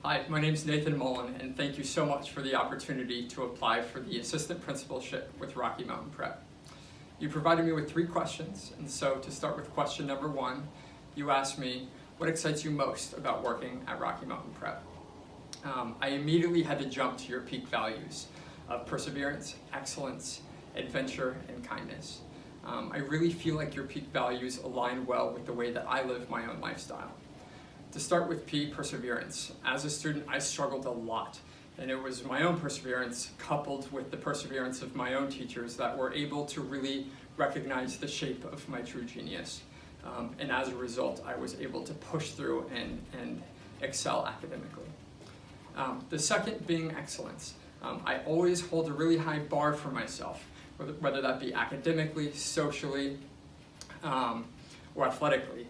Hi, my name is Nathan Mullen, and thank you so much for the opportunity to apply for the assistant principalship with Rocky Mountain Prep. You provided me with 3 questions, and so to start with question number 1, you asked me, what excites you most about working at Rocky Mountain Prep? I immediately had to jump to your peak values of perseverance, excellence, adventure, and kindness. I really feel like your peak values align well with the way that I live my own lifestyle. To start with P, perseverance. As a student, I struggled a lot, and it was my own perseverance coupled with the perseverance of my own teachers that were able to really recognize the shape of my true genius. And as a result, I was able to push through and excel academically. The second being excellence. I always hold a really high bar for myself, whether that be academically, socially, or athletically.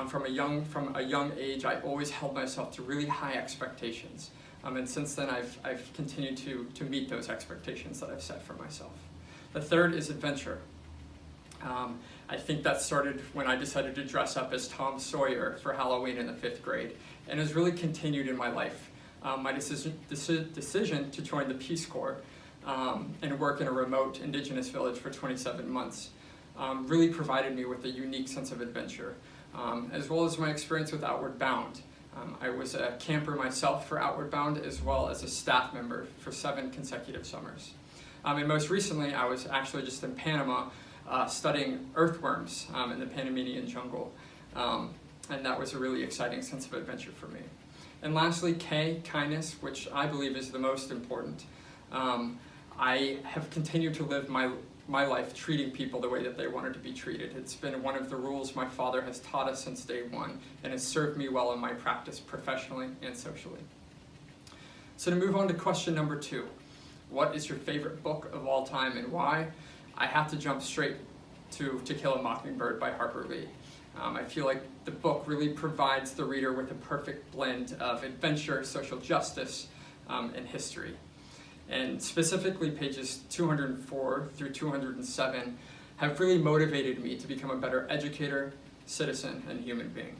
From a young age, I always held myself to really high expectations. And since then, I've continued to meet those expectations that I've set for myself. The third is adventure. I think that started when I decided to dress up as Tom Sawyer for Halloween in the 5th grade, and has really continued in my life. My decision to join the Peace Corps and work in a remote indigenous village for 27 months really provided me with a unique sense of adventure. As well as my experience with Outward Bound. I was a camper myself for Outward Bound, as well as a staff member for 7 consecutive summers. And most recently, I was actually just in Panama studying earthworms in the Panamanian jungle. And that was a really exciting sense of adventure for me. And lastly, K, kindness, which I believe is the most important. I have continued to live my life treating people the way that they wanted to be treated. It's been one of the rules my father has taught us since day one, and has served me well in my practice professionally and socially. So to move on to question number 2, what is your favorite book of all time and why? I have to jump straight to Kill a Mockingbird by Harper Lee. I feel like the book really provides the reader with a perfect blend of adventure, social justice, and history. And specifically pages 204 through 207 have really motivated me to become a better educator, citizen, and human being.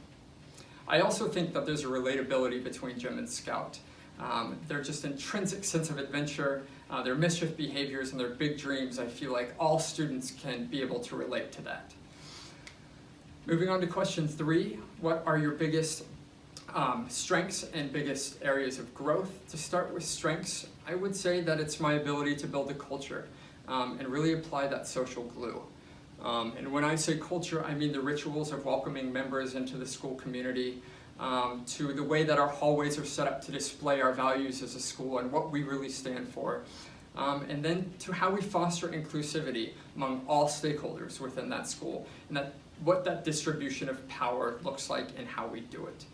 I also think that there's a relatability between Jim and Scout. Their just intrinsic sense of adventure, their mischief behaviors, and their big dreams, I feel like all students can be able to relate to that. Moving on to question 3, what are your biggest strengths and biggest areas of growth? To start with strengths, I would say that it's my ability to build a culture and really apply that social glue. And when I say culture, I mean the rituals of welcoming members into the school community, to the way that our hallways are set up to display our values as a school and what we really stand for, and then to how we foster inclusivity among all stakeholders within that school, and what that distribution of power looks like and how we do it.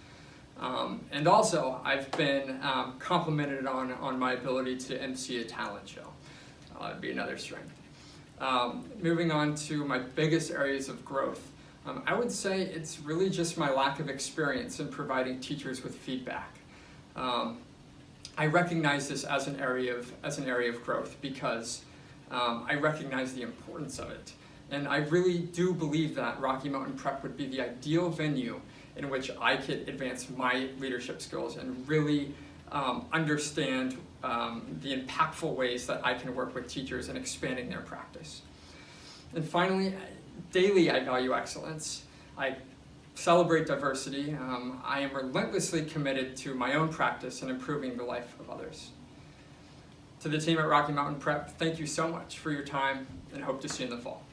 And also, I've been complimented on my ability to MC a talent show. That'd be another strength. Moving on to my biggest areas of growth, I would say it's really just my lack of experience in providing teachers with feedback. I recognize this as an area of growth because I recognize the importance of it. And I really do believe that Rocky Mountain Prep would be the ideal venue in which I could advance my leadership skills and really understand the impactful ways that I can work with teachers in expanding their practice. And finally, daily I value excellence. I celebrate diversity. I am relentlessly committed to my own practice and improving the life of others. To the team at Rocky Mountain Prep, thank you so much for your time, and hope to see you in the fall.